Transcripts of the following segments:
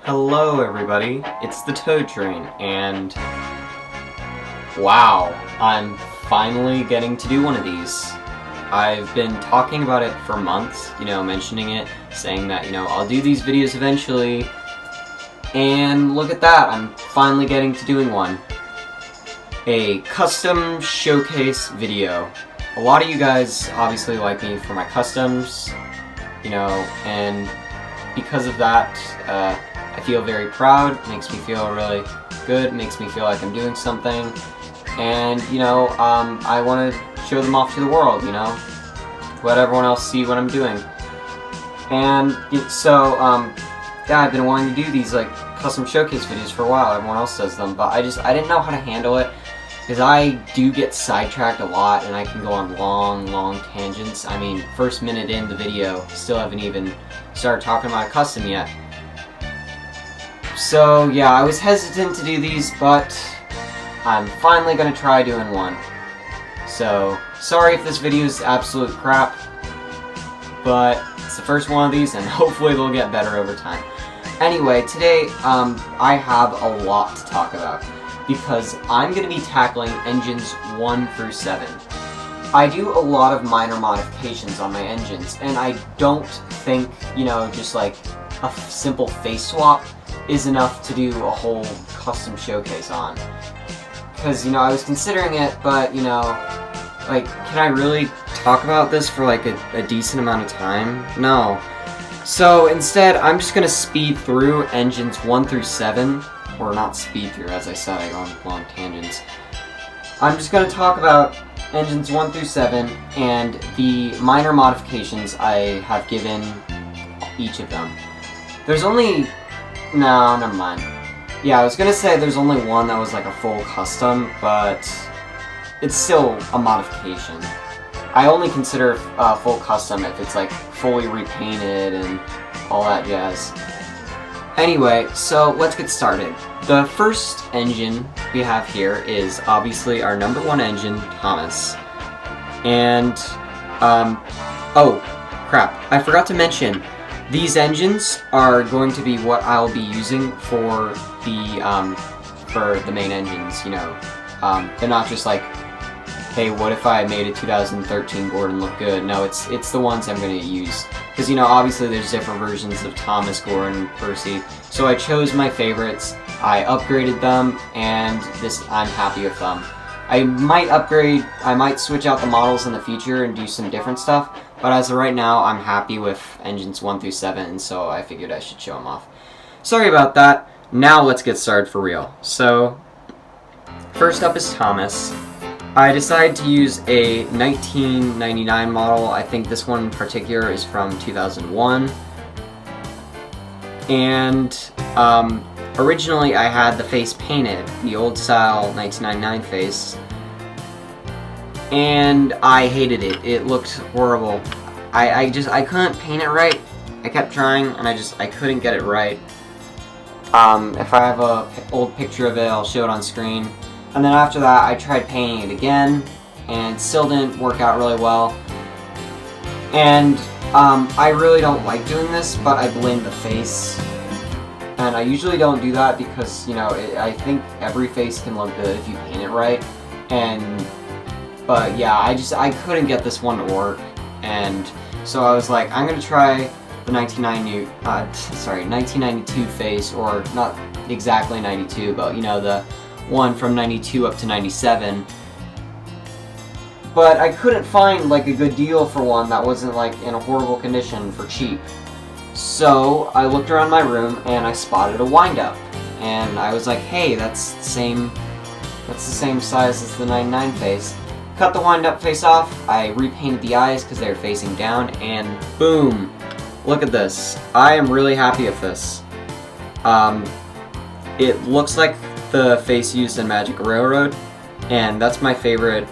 Hello everybody, it's the Toad Train, and wow, I'm finally getting to do one of these. I've been talking about it for months, mentioning it, saying that, I'll do these videos eventually, and look at that, I'm finally getting to doing one. A custom showcase video. A lot of you guys obviously like me for my customs, and because of that, I feel very proud, makes me feel really good, makes me feel like I'm doing something, and, I want to show them off to the world, let everyone else see what I'm doing. And so, yeah, I've been wanting to do these, custom showcase videos for a while. Everyone else does them, but I didn't know how to handle it, because I do get sidetracked a lot, and I can go on long tangents. I mean, first minute in the video, still haven't even started talking about a custom yet. So, yeah, I was hesitant to do these, but I'm finally going to try doing one. So, sorry if this video is absolute crap, but it's the first one of these, and hopefully they'll get better over time. Anyway, today, I have a lot to talk about, because I'm going to be tackling engines 1 through 7. I do a lot of minor modifications on my engines, and I don't think, just like a simple face swap is enough to do a whole custom showcase on. Because, I was considering it, but, can I really talk about this for, a decent amount of time? No. So, instead, I'm just gonna speed through engines 1 through 7, or not speed through, as I said, I go on long tangents. I'm just gonna talk about engines 1 through 7, and the minor modifications I have given each of them. There's only... No, never mind. Yeah, I was gonna say there's only one that was a full custom, but it's still a modification. I only consider a full custom if it's fully repainted and all that jazz. Anyway, so let's get started. The first engine we have here is obviously our #1 engine, Thomas. And, oh, crap, I forgot to mention, these engines are going to be what I'll be using for the main engines, they're not just hey, what if I made a 2013 Gordon look good? No, it's the ones I'm going to use. Because, obviously there's different versions of Thomas, Gordon, Percy, so I chose my favorites, I upgraded them, and I'm happy with them. I might switch out the models in the future and do some different stuff, but as of right now, I'm happy with engines 1 through 7, and so I figured I should show them off. Sorry about that. Now let's get started for real. So, first up is Thomas. I decided to use a 1999 model. I think this one in particular is from 2001. And, originally I had the face painted, the old style 1999 face, and I hated it. It looked horrible. I couldn't paint it right. I kept trying, and I couldn't get it right. If I have a old picture of it, I'll show it on screen. And then after that, I tried painting it again, and still didn't work out really well. And, I really don't like doing this, but I blame the face. And I usually don't do that because, I think every face can look good if you paint it right. But yeah, I couldn't get this one to work. And so I was like, I'm gonna try the 1992 face, or not exactly 92, but the one from 92 up to 97. But I couldn't find a good deal for one that wasn't in a horrible condition for cheap. So I looked around my room and I spotted a wind-up, and I was like, hey, that's the same size as the 99 face. Cut the wind-up face off, I repainted the eyes because they were facing down, and boom! Look at this. I am really happy with this. It looks like the face used in Magic Railroad, and that's my favorite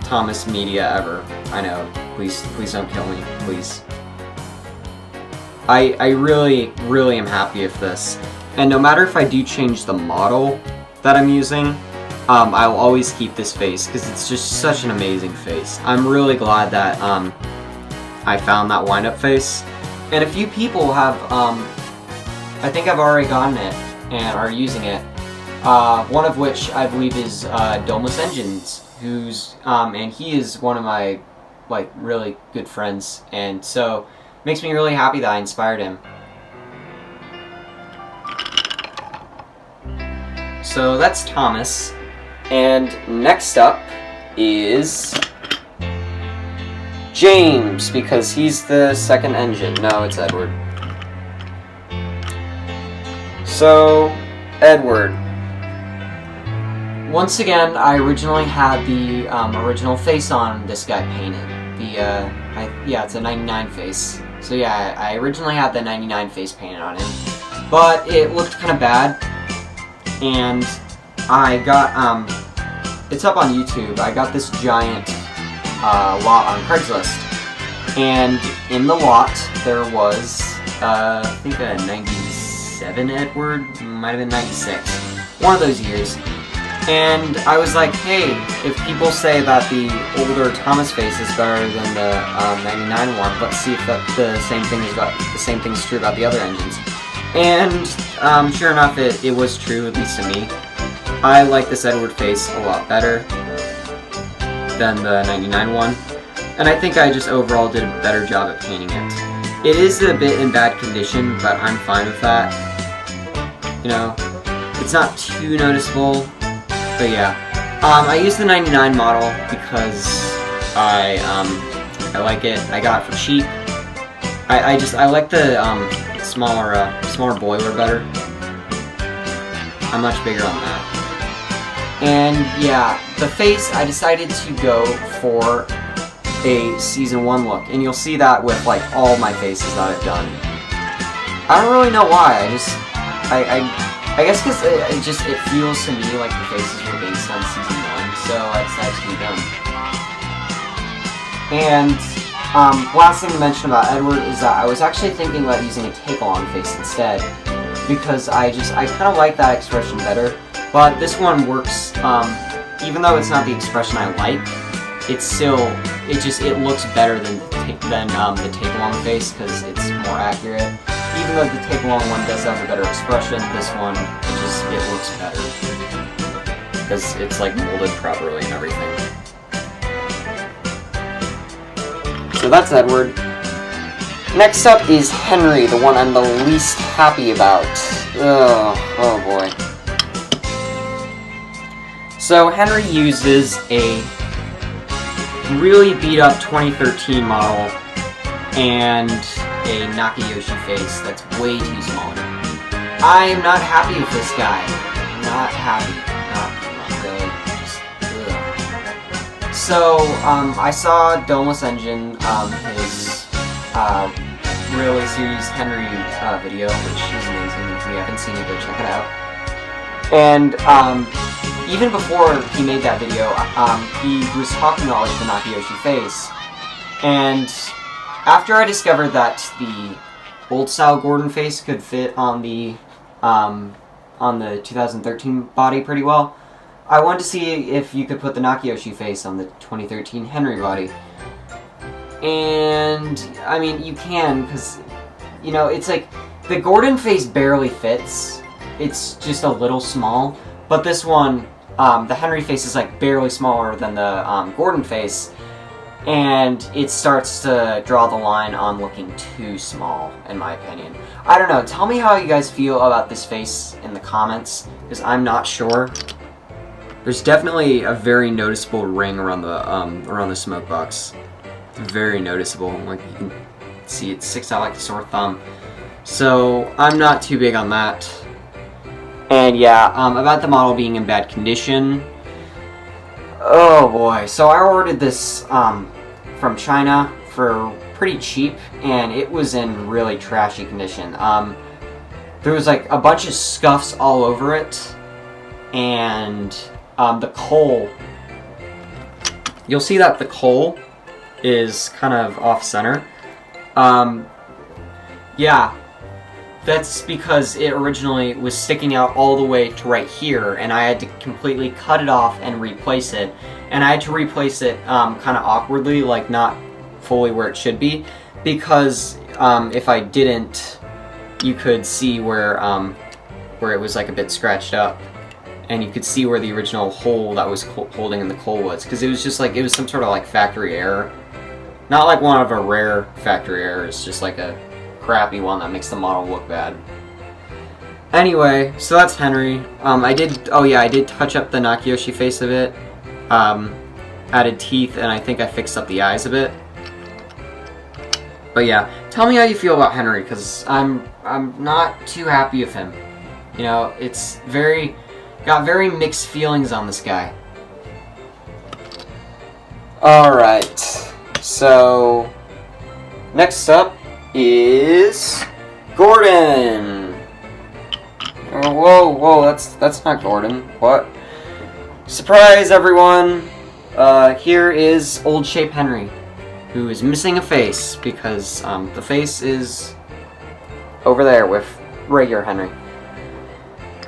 Thomas media ever. I know, please don't kill me, please. I really am happy with this. And no matter if I do change the model that I'm using, I'll always keep this face, because it's just such an amazing face. I'm really glad that I found that wind-up face. And a few people have I think I've already gotten it and are using it. One of which I believe is Domeless Engines, and he is one of my really good friends, and so it makes me really happy that I inspired him. So that's Thomas, and next up is James, because he's the second engine. No, it's Edward. So, Edward. Once again, I originally had the original face on this guy painted. Yeah, it's a 99 face. So yeah, I originally had the 99 face painted on him, but it looked kind of bad, and I got, it's up on YouTube, I got this giant lot on Craigslist, and in the lot there was, I think a 97 Edward, might have been 96, one of those years. And I was like, hey, if people say that the older Thomas face is better than the 99 one, let's see if the same thing's true about the other engines. And sure enough, it was true, at least to me. I like this Edward face a lot better than the 99 one, and I think I just overall did a better job at painting it. It is a bit in bad condition, but I'm fine with that. You know, it's not too noticeable. But yeah, I used the 99 model because I like it. I got it for cheap. I like the smaller boiler better. I'm much bigger on that. And yeah, the face, I decided to go for a Season 1 look, and you'll see that with all my faces that I've done. I don't really know why. I guess because it feels to me like the faces were based on Season 1, so I decided to do them. And last thing to mention about Edward is that I was actually thinking about using a take-along face instead, because I kind of like that expression better. But this one works, even though it's not the expression I like, it looks better than the take-along face because it's more accurate. Even though the take-along one does have a better expression, this one, it looks better. Because it's molded properly and everything. So that's Edward. Next up is Henry, the one I'm the least happy about. Oh boy. So Henry uses a really beat up 2013 model and a Nakayoshi face that's way too small. I am not happy with this guy. Not happy. Not really. Just, ugh. So, I saw Domeless Engine, his Railway Series Henry video, which is amazing. If you haven't seen it, go check it out. And, even before he made that video, he was talking about the Nakayoshi face. And after I discovered that the old style Gordon face could fit on the 2013 body pretty well, I wanted to see if you could put the Nakayoshi face on the 2013 Henry body. And I mean, you can, because it's the Gordon face barely fits. It's just a little small, but this one, the Henry face is barely smaller than the Gordon face. And it starts to draw the line on looking too small, in my opinion. I don't know, tell me how you guys feel about this face in the comments, because I'm not sure. There's definitely a very noticeable ring around the smoke box. It's very noticeable, you can see it sticks out like a sore thumb. So, I'm not too big on that. And yeah, about the model being in bad condition, oh boy, so I ordered this from China for pretty cheap, and it was in really trashy condition. There was a bunch of scuffs all over it, and the coal, you'll see that the coal is kind of off-center. Yeah, that's because it originally was sticking out all the way to right here, and I had to completely cut it off and replace it. And I had to replace it kind of awkwardly, not fully where it should be, because if I didn't, you could see where it was like a bit scratched up, and you could see where the original hole that was holding in the coal was, because it was just like, it was some sort of like factory error. Not like one of a rare factory errors, just like a crappy one that makes the model look bad. Anyway, so that's Henry. I did touch up the Nakiyoshi face a bit. Added teeth, and I think I fixed up the eyes a bit. But yeah, tell me how you feel about Henry, because I'm not too happy with him. You know, got very mixed feelings on this guy. Alright, so next up is Gordon. Whoa, that's not Gordon. What? Surprise, everyone! Here is Old Shape Henry, who is missing a face, because the face is over there with regular Henry.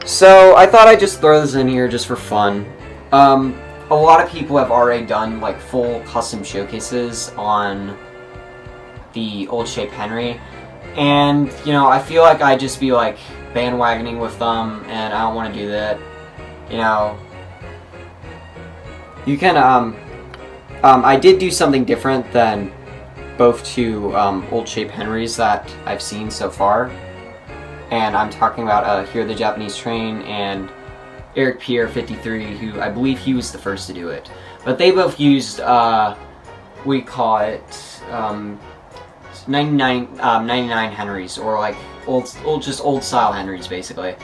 So I thought I'd just throw this in here just for fun. A lot of people have already done like full custom showcases on the Old Shape Henry, and you know, I feel like I'd just be like bandwagoning with them, and I don't want to do that. You know, you can I did do something different than both two Old Shape Henrys that I've seen so far, and I'm talking about Here the Japanese Train and Eric Pierre 53, who I believe he was the first to do it. But they both used we call it 99 Henrys, or like just old style Henrys basically.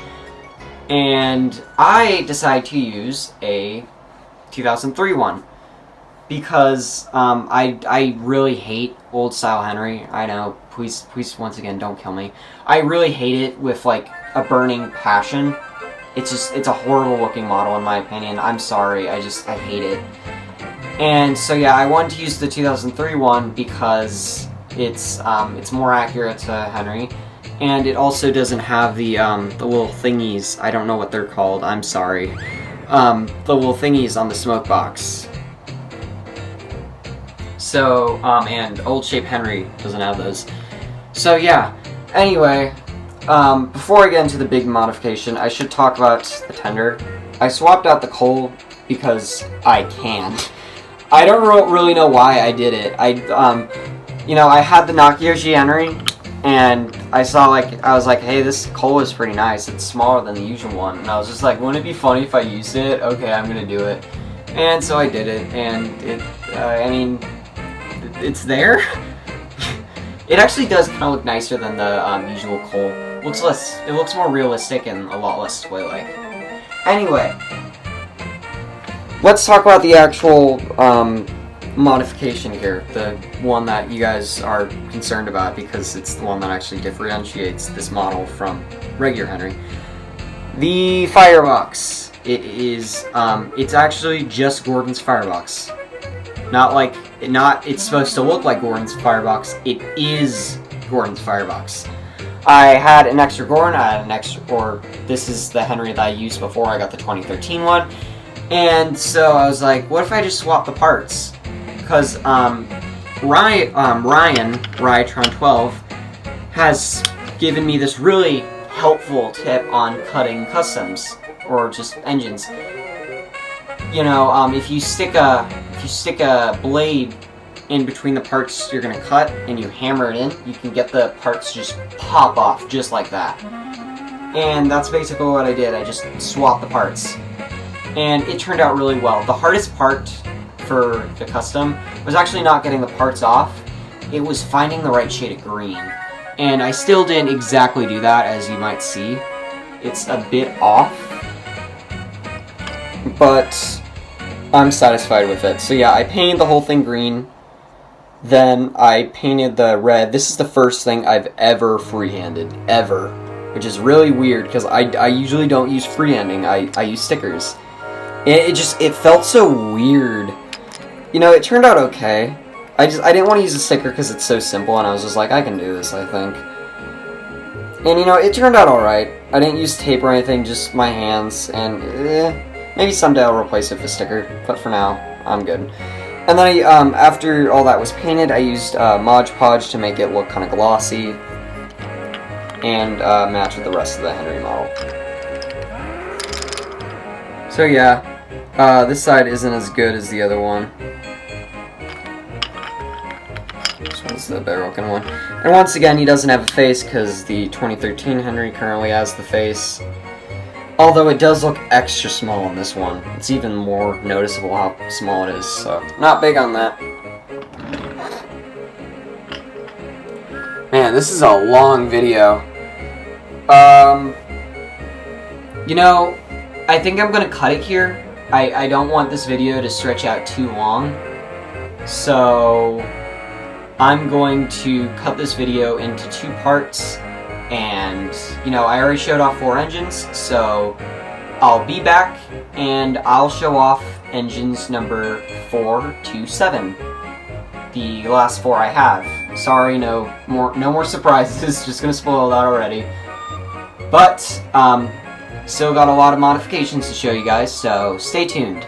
And I decided to use a 2003 one because I really hate old style Henry. I know, please once again don't kill me. I really hate it with like a burning passion. It's a horrible looking model in my opinion. I'm sorry, I hate it. And so yeah, I wanted to use the 2003 one because it's more accurate to Henry, and it also doesn't have the little thingies. I don't know what they're called. I'm sorry. The little thingies on the smoke box. So and Old Shape Henry doesn't have those. So yeah. Anyway, before I get into the big modification, I should talk about the tender. I swapped out the coal because I can. I don't really know why I did it. You know, I had the Nakiyoshi Henry, and I was like, hey, this coal is pretty nice. It's smaller than the usual one. And I was just like, wouldn't it be funny if I used it? Okay, I'm gonna do it. And so I did it, and I mean, it's there. It actually does kind of look nicer than the usual coal. It looks more realistic and a lot less toy-like. Anyway, let's talk about the actual modification here, the one that you guys are concerned about because it's the one that actually differentiates this model from regular Henry. The firebox. It's actually just Gordon's firebox. It's supposed to look like Gordon's firebox. It is Gordon's firebox. I had an extra Gordon, this is the Henry that I used before I got the 2013 one. And so I was like, what if I just swap the parts? Because Ryatron 12 has given me this really helpful tip on cutting customs, or just engines. You know, if you stick a blade in between the parts you're gonna cut and you hammer it in, you can get the parts just pop off just like that. And that's basically what I did. I just swapped the parts, and it turned out really well. The hardest part for the custom was actually not getting the parts off. It was finding the right shade of green, and I still didn't exactly do that, as you might see. It's a bit off, but I'm satisfied with it. So yeah, I painted the whole thing green, then I painted the red. This is the first thing I've ever freehanded, ever, which is really weird because I usually don't use freehanding. I use stickers. It felt so weird. You know, it turned out okay. I didn't want to use a sticker because it's so simple, and I was just like, I can do this, I think. And you know, it turned out alright. I didn't use tape or anything, just my hands, and maybe someday I'll replace it with a sticker, but for now, I'm good. And then after all that was painted, I used Mod Podge to make it look kind of glossy. and match with the rest of the Henry model. So yeah, this side isn't as good as the other one. This one's the better looking one. And once again, he doesn't have a face because the 2013 Henry currently has the face. Although it does look extra small on this one. It's even more noticeable how small it is, so not big on that. Man, this is a long video. You know, I think I'm gonna cut it here. I don't want this video to stretch out too long. So I'm going to cut this video into 2 parts. And, you know, I already showed off 4 engines, so I'll be back and I'll show off engines number 4 to 7. The last 4 I have. Sorry, no more surprises, just gonna spoil that already. But, still got a lot of modifications to show you guys, so stay tuned.